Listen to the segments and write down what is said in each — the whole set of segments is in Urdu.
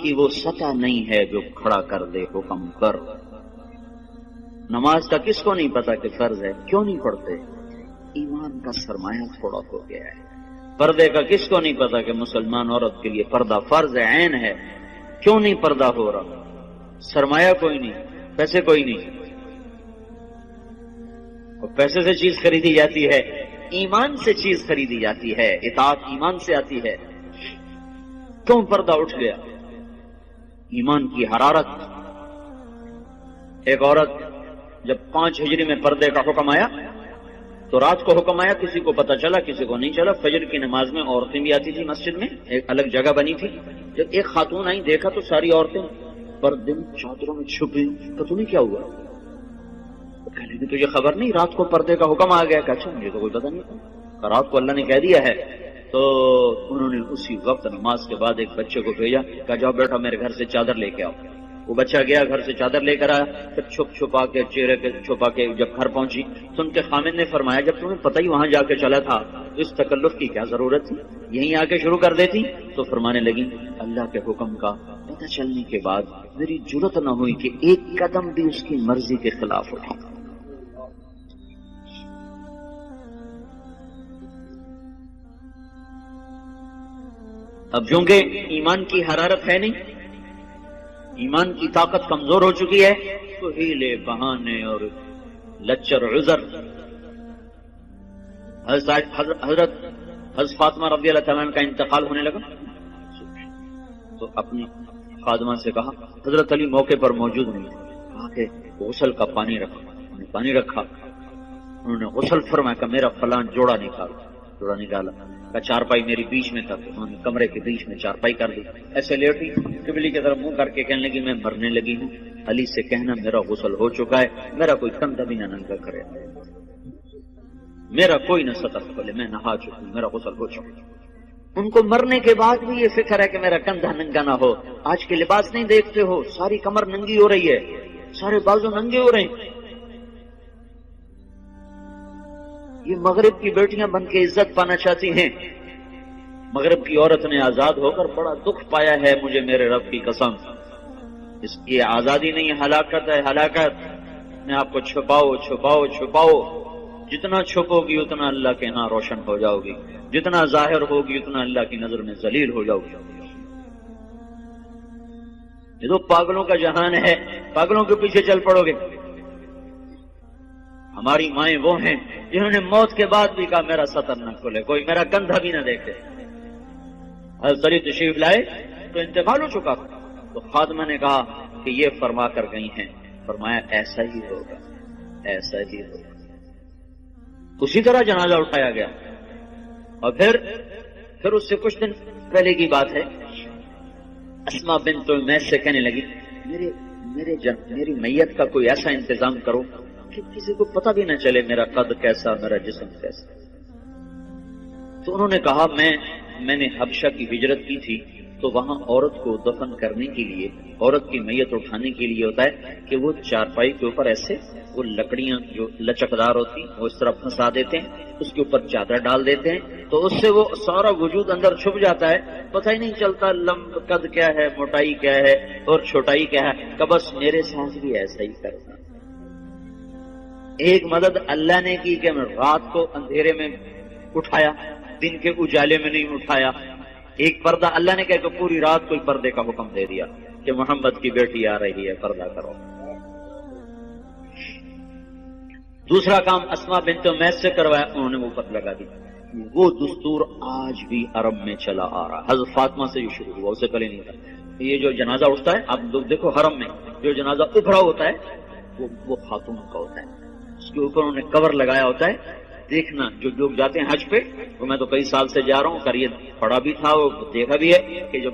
کی وہ سطح نہیں ہے جو کھڑا کر دے حکم پر۔ نماز کا کس کو نہیں پتا کہ فرض ہے، کیوں نہیں پڑھتے؟ ایمان کا سرمایہ تھوڑا ہو گیا ہے۔ پردے کا کس کو نہیں پتا کہ مسلمان عورت کے لیے پردہ فرض ہے، عین ہے، کیوں نہیں پردہ ہو رہا؟ سرمایہ کوئی نہیں، پیسے کوئی نہیں، اور پیسے سے چیز خریدی جاتی ہے، ایمان سے چیز خریدی جاتی ہے، اطاعت ایمان سے آتی ہے۔ کیوں پردہ اٹھ گیا؟ ایمان کی حرارت۔ ایک عورت جب 5 ہجری میں پردے کا حکم آیا تو رات کو حکم آیا، کسی کو پتہ چلا کسی کو نہیں چلا۔ فجر کی نماز میں عورتیں بھی آتی تھی مسجد میں، ایک الگ جگہ بنی تھی۔ جب ایک خاتون آئی، دیکھا تو ساری عورتیں پردے میں چادروں میں چھپی۔ تو تمہیں کیا ہوا؟ کہنے کہ تجھے خبر نہیں رات کو پردے کا حکم آ گیا؟ کہ اچھا مجھے تو کوئی پتہ نہیں تھا، رات کو اللہ نے کہہ دیا ہے۔ تو انہوں نے اسی وقت نماز کے بعد ایک بچے کو بھیجا، کہا جاؤ بیٹا میرے گھر سے چادر لے کے آؤ۔ وہ بچہ گیا، گھر سے چادر لے کر آیا، پھر چھپا کے چہرے کے چھپا کے جب گھر پہنچی تو ان کے خامد نے فرمایا جب تمہیں پتہ ہی وہاں جا کے چلا تھا تو اس تکلف کی کیا ضرورت تھی، یہیں آ کے شروع کر دیتی۔ تو فرمانے لگی اللہ کے حکم کا پتہ چلنے کے بعد میری جرأت نہ ہوئی کہ ایک قدم بھی اس کی مرضی کے خلاف اٹھاؤں۔ اب چونکہ ایمان کی حرارت ہے نہیں، ایمان کی طاقت کمزور ہو چکی ہے، تو ہیلے بہانے اور لچر عذر۔ حضرت فاطمہ رضی اللہ تعالیٰ عنہ کا انتقال ہونے لگا تو اپنی خادمہ سے کہا، حضرت علی موقع پر موجود نہیں، کہا کہ غسل کا پانی رکھا۔ انہوں نے پانی رکھا، انہوں نے غسل فرمایا کہ میرا فلاں جوڑا نکالا، کا چارپائی میری بیچ میں تھا، انہوں نے کمرے کے بیچ میں چارپائی کر دی، ایسے لیٹی، قبلے کی طرف منہ کر کے کہنے لگی میں مرنے لگی ہوں، علی سے کہنا میرا غسل ہو چکا ہے، میرا کوئی کندھا بھی نہ ننگا کرے، میرا کوئی نہ سطر کھولے، میں نہا چکی ہوں، میرا غسل ہو چکا۔ ان کو مرنے کے بعد بھی یہ فکر ہے کہ میرا کندھا ننگا نہ ہو۔ آج کے لباس نہیں دیکھتے ہو، ساری کمر ننگی ہو رہی ہے، سارے بازو ننگے ہو رہے ہیں۔ یہ مغرب کی بیٹیاں بن کے عزت پانا چاہتی ہیں، مغرب کی عورت نے آزاد ہو کر بڑا دکھ پایا ہے، مجھے میرے رب کی قسم، اس کی آزادی نہیں ہلاکت ہے، ہلاکت۔ میں آپ کو چھپاؤ، جتنا چھپو گی اتنا اللہ کے ہاں روشن ہو جاؤ گی، جتنا ظاہر ہوگی اتنا اللہ کی نظر میں ذلیل ہو جاؤ گی۔ یہ تو پاگلوں کا جہان ہے، پاگلوں کے پیچھے چل پڑو گے۔ ہماری مائیں وہ ہیں جنہوں نے موت کے بعد بھی کہا میرا سطر نہ کھولے، کوئی میرا کندھا بھی نہ دیکھے۔ حضرت علی تشریف لائے تو انتقال ہو چکا تھا، تو خادمہ نے کہا کہ یہ فرما کر گئی ہیں، فرمایا ایسا ہی ہوگا، ایسا ہی ہوگا۔ اسی طرح جنازہ اٹھایا گیا، اور پھر اس سے کچھ دن پہلے کی بات ہے، اسماء بنت امیس سے کہنے لگی میری میت کا کوئی ایسا انتظام کرو کہ کسی کو پتہ بھی نہ چلے میرا قد کیسا، میرا جسم کیسا۔ تو انہوں نے کہا میں نے حبشہ کی ہجرت کی تھی، تو وہاں عورت کو دفن کرنے کے لیے، عورت کی میت اٹھانے کے لیے ہوتا ہے کہ وہ چارپائی کے اوپر ایسے وہ لکڑیاں جو لچکدار ہوتی وہ اس طرح پھنسا دیتے ہیں، اس کے اوپر چادر ڈال دیتے ہیں، تو اس سے وہ سارا وجود اندر چھپ جاتا ہے، پتہ ہی نہیں چلتا قد کیا ہے، موٹائی کیا ہے اور چھوٹائی کیا ہے۔ کہ بس میرے ساتھ بھی ایسا ہی کرنا۔ ایک مدد اللہ نے کی کہ میں رات کو اندھیرے میں اٹھایا، دن کے اجالے میں نہیں اٹھایا۔ ایک پردہ اللہ نے کہا کہ پوری رات کوئی پردے کا حکم دے دیا کہ محمد کی بیٹی آ رہی ہے، پردہ کرو۔ دوسرا کام اسماء بنت امیس سے کروایا، انہوں نے وہ پتہ لگا دی۔ وہ دستور آج بھی عرب میں چلا آ رہا، حضرت فاطمہ سے یہ شروع ہوا، اسے پہلے نہیں تھا۔ یہ جو جنازہ اٹھتا ہے، آپ لوگ دیکھو حرم میں جو جنازہ ابھرا ہوتا ہے وہ خاتون کا ہوتا ہے، اس کے اوپر انہوں نے کور لگایا ہوتا ہے۔ دیکھنا جو لوگ جاتے ہیں حج پہ، تو میں تو کئی سال سے جا رہا ہوں، کر یہ پڑھا بھی تھا وہ دیکھا بھی ہے کہ جو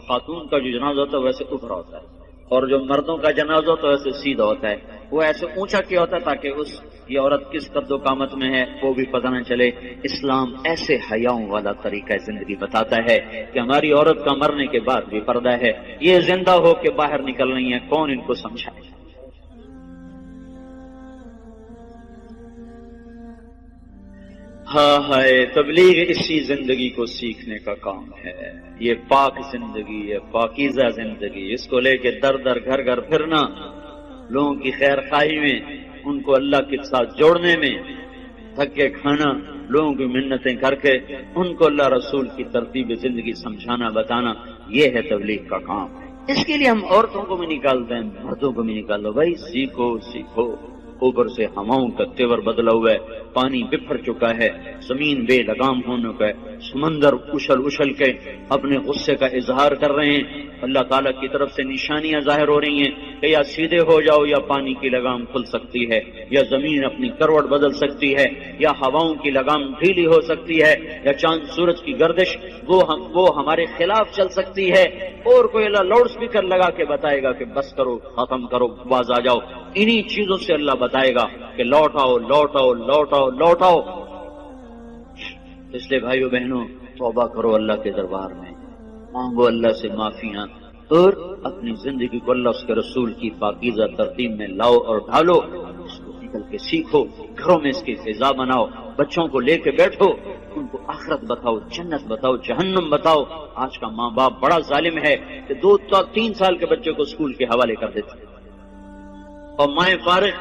خاتون کا جو جنازہ ہوتا ہے ویسے ابھرا ہوتا ہے، اور جو مردوں کا جنازہ ہوتا ہے ویسے سیدھا ہوتا ہے۔ وہ ایسے اونچا کیا ہوتا ہے تاکہ یہ عورت کس قد و قامت میں ہے وہ بھی پتہ نہ چلے۔ اسلام ایسے حیاؤں والا طریقہ زندگی بتاتا ہے کہ ہماری عورت کا مرنے کے بعد بھی پردہ ہے، یہ زندہ ہو کے باہر نکل رہی ہیں، کون ان کو سمجھائے؟ ہاں ہائے، تبلیغ اسی زندگی کو سیکھنے کا کام ہے، یہ پاک زندگی، یہ پاکیزہ زندگی، اس کو لے کے در در گھر گھر پھرنا، لوگوں کی خیر خواہی میں، ان کو اللہ کے ساتھ جوڑنے میں، تھک کے کھانا، لوگوں کی منتیں کر کے ان کو اللہ رسول کی ترتیب زندگی سمجھانا بتانا، یہ ہے تبلیغ کا کام۔ اس کے لیے ہم عورتوں کو بھی نکالتے ہیں، مردوں کو بھی نکال دو، بھائی سیکھو سیکھو۔ اوپر سے ہواؤں کا تیور بدلا ہوا ہے، پانی بکھر چکا ہے، زمین بے لگام ہونے کا ہے، سمندر اچھل اچھل کے اپنے غصے کا اظہار کر رہے ہیں، اللہ تعالیٰ کی طرف سے نشانیاں ظاہر ہو رہی ہیں کہ یا سیدھے ہو جاؤ یا پانی کی لگام کھل سکتی ہے، یا زمین اپنی کروٹ بدل سکتی ہے، یا ہواؤں کی لگام ڈھیلی ہو سکتی ہے، یا چاند سورج کی گردش وہ ہمارے خلاف چل سکتی ہے، اور کوئی اللہ لاؤڈ اسپیکر لگا کے بتائے گا کہ بس کرو، ختم کرو، باز آ جاؤ۔ انہی چیزوں سے اللہ بتائے گا کہ لوٹ آؤ لوٹ آؤ لوٹ آؤ لوٹ آؤ۔ اس لیے بھائیو بہنوں، توبہ کرو اللہ کے دربار میں، مانگو اللہ سے معافیاں، اور اپنی زندگی کو اللہ اس کے رسول کی پاکیزہ ترتیب میں لاؤ اور ڈھالو، اس کو نکل کے سیکھو، گھروں میں اس کی فضا بناؤ، بچوں کو لے کے بیٹھو، ان کو آخرت بتاؤ، جنت بتاؤ، جہنم بتاؤ۔ آج کا ماں باپ بڑا ظالم ہے کہ 2-3 سال کے بچے کو اسکول کے حوالے کر دیتے، اور مائیں فارغ،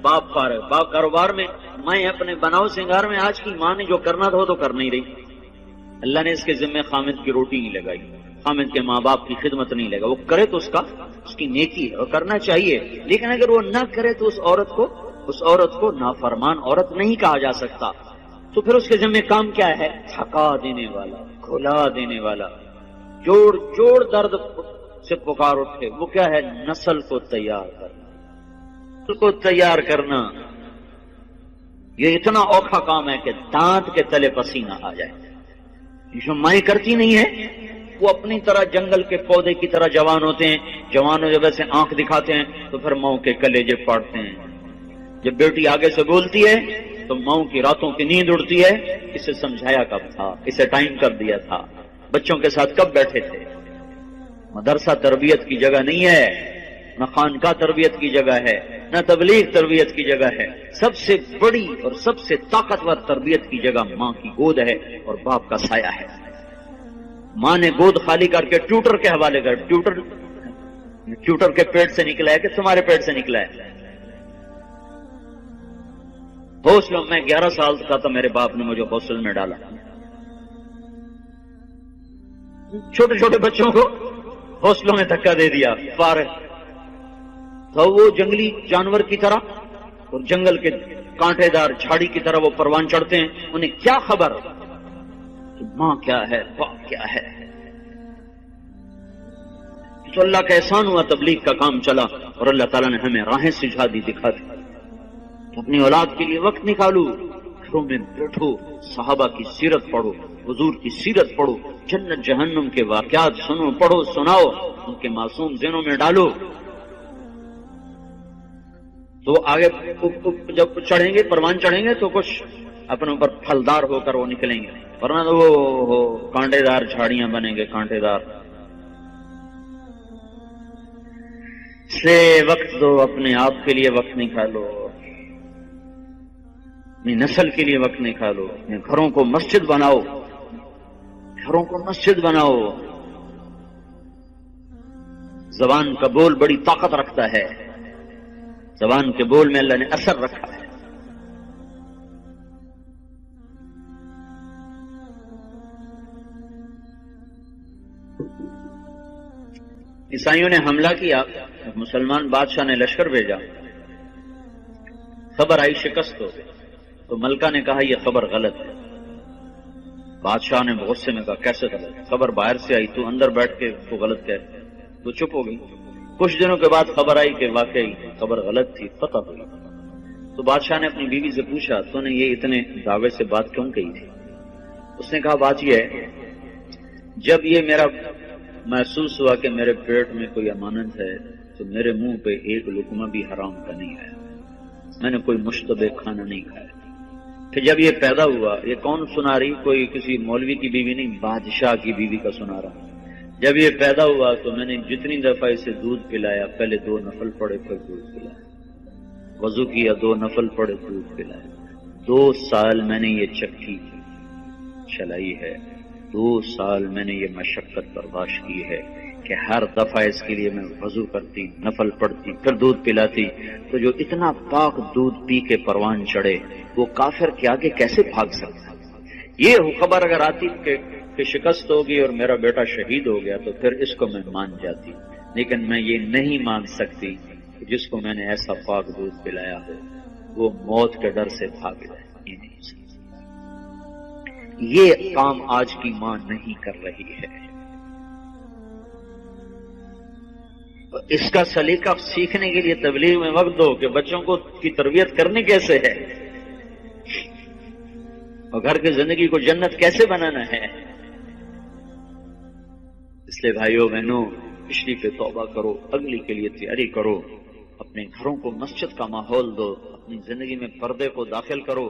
باپ فارغ، باپ کاروبار میں، مائیں اپنے بناؤ سنگار میں۔ آج کی ماں نے جو کرنا تھا وہ تو کر نہیں رہی۔ اللہ نے اس کے ذمہ خامد کی روٹی نہیں لگائی، خامد کے ماں باپ کی خدمت نہیں لگا، وہ کرے تو اس کی نیکی ہے اور کرنا چاہیے، لیکن اگر وہ نہ کرے تو اس عورت کو نافرمان عورت نہیں کہا جا سکتا۔ تو پھر اس کے ذمہ کام کیا ہے؟ تھکا دینے والا، کھلا دینے والا، جوڑ درد سے پکار اٹھے، وہ کیا ہے؟ نسل کو تیار کرنا۔ یہ اتنا اوکھا کام ہے کہ دانت کے تلے پسینہ آ جائے۔ جو مائیں کرتی نہیں ہے، وہ اپنی طرح جنگل کے پودے کی طرح جوان ہوتے ہیں، جوانوں جب ایسے آنکھ دکھاتے ہیں تو پھر ماؤں کے کلیجے پاڑتے ہیں۔ جب بیٹی آگے سے بولتی ہے تو ماؤں کی راتوں کی نیند اڑتی ہے، اسے سمجھایا کب تھا، اسے ٹائم کب دیا تھا، بچوں کے ساتھ کب بیٹھے تھے۔ مدرسہ تربیت کی جگہ نہیں ہے، نہ خانقاہ تربیت کی جگہ ہے، نہ تبلیغ تربیت کی جگہ ہے۔ سب سے بڑی اور سب سے طاقتور تربیت کی جگہ ماں کی گود ہے اور باپ کا سایہ ہے۔ ماں نے گود خالی کر کے ٹیوٹر کے حوالے کر، ٹیوٹر کے پیٹ سے نکلا ہے کہ تمہارے پیٹ سے نکلا ہے؟ ہاسٹل میں 11 سال کا تھا، میرے باپ نے مجھے ہاسٹل میں ڈالا۔ چھوٹے چھوٹے بچوں کو ہاسٹلوں میں دھکا دے دیا، فارغ تو وہ جنگلی جانور کی طرح اور جنگل کے کانٹے دار جھاڑی کی طرح وہ پروان چڑھتے ہیں، انہیں کیا خبر کہ ماں کیا ہے، باپ کیا ہے۔ تو اللہ کا احسان ہوا، تبلیغ کا کام چلا اور اللہ تعالیٰ نے ہمیں راہیں سجھا دی، دکھا دی۔ اپنی اولاد کے لیے وقت نکالو، گھروں میں بیٹھو، صحابہ کی سیرت پڑھو، حضور کی سیرت پڑھو، جنت جہنم کے واقعات سنو، پڑھو، سناؤ، ان کے معصوم ذہنوں میں ڈالو۔ تو آگے جب چڑھیں گے، پروان چڑھیں گے تو کچھ اپنے اوپر پھلدار ہو کر وہ نکلیں گے، ورنہ تو وہ کانٹے دار جھاڑیاں بنیں گے، کانٹے دار۔ سے وقت دو، اپنے آپ کے لیے وقت نکالو، اپنی نسل کے لیے وقت نکالو، اپنے گھروں کو مسجد بناؤ، گھروں کو مسجد بناؤ۔ زبان کا بول بڑی طاقت رکھتا ہے، زبان کے بول میں اللہ نے اثر رکھا ہے۔ عیسائیوں نے حملہ کیا، مسلمان بادشاہ نے لشکر بھیجا، خبر آئی شکست ہو، تو ملکہ نے کہا یہ خبر غلط ہے۔ بادشاہ نے غصے میں کہا کیسے غلط؟ خبر باہر سے آئی، تو اندر بیٹھ کے تو غلط کہہ، تو چپ ہو گئی۔ کچھ دنوں کے بعد خبر آئی کہ واقعی خبر غلط تھی، فتح ہوئی۔ تو بادشاہ نے اپنی بیوی سے پوچھا تو نے یہ اتنے دعوے سے بات کیوں کہی تھی؟ اس نے کہا بات یہ ہے، جب یہ میرا محسوس ہوا کہ میرے پیٹ میں کوئی امانت ہے تو میرے منہ پہ ایک لقمہ بھی حرام کا نہیں آیا، میں نے کوئی مشتبہ کھانا نہیں کھایا۔ کہ جب یہ پیدا ہوا، یہ کون سنا رہی؟ کوئی کسی مولوی کی بیوی نہیں، بادشاہ کی بیوی کا سنا رہا۔ جب یہ پیدا ہوا تو میں نے جتنی دفعہ اسے دودھ پلایا، پہلے 2 نفل پڑے پھر دودھ پلایا، وضو کیا 2 نفل پڑے دودھ پلایا، 2 سال میں نے یہ چکی چلائی ہے، 2 سال میں نے یہ مشقت برداشت کی ہے کہ ہر دفعہ اس کے لیے میں وضو کرتی، نفل پڑھتی، پھر دودھ پلاتی، تو جو اتنا پاک دودھ پی کے پروان چڑھے وہ کافر کے آگے کیسے بھاگ سکتا؟ یہ خبر اگر آتی کہ شکست ہوگی اور میرا بیٹا شہید ہو گیا تو پھر اس کو میں مان جاتی، لیکن میں یہ نہیں مان سکتی کہ جس کو میں نے ایسا پاک دودھ پلایا ہو وہ موت کے ڈر سے بھاگ جائے۔ یہ نہیں سکتی، یہ کام آج کی ماں نہیں کر رہی ہے۔ اس کا سلیقہ سیکھنے کے لیے تبلیغ میں وقت دو کہ بچوں کو کی تربیت کرنی کیسے ہے اور گھر کی زندگی کو جنت کیسے بنانا ہے۔ اس لیے بھائیوں بہنوں، پچھلی پہ توبہ کرو، اگلی کے لیے تیاری کرو، اپنے گھروں کو مسجد کا ماحول دو، اپنی زندگی میں پردے کو داخل کرو۔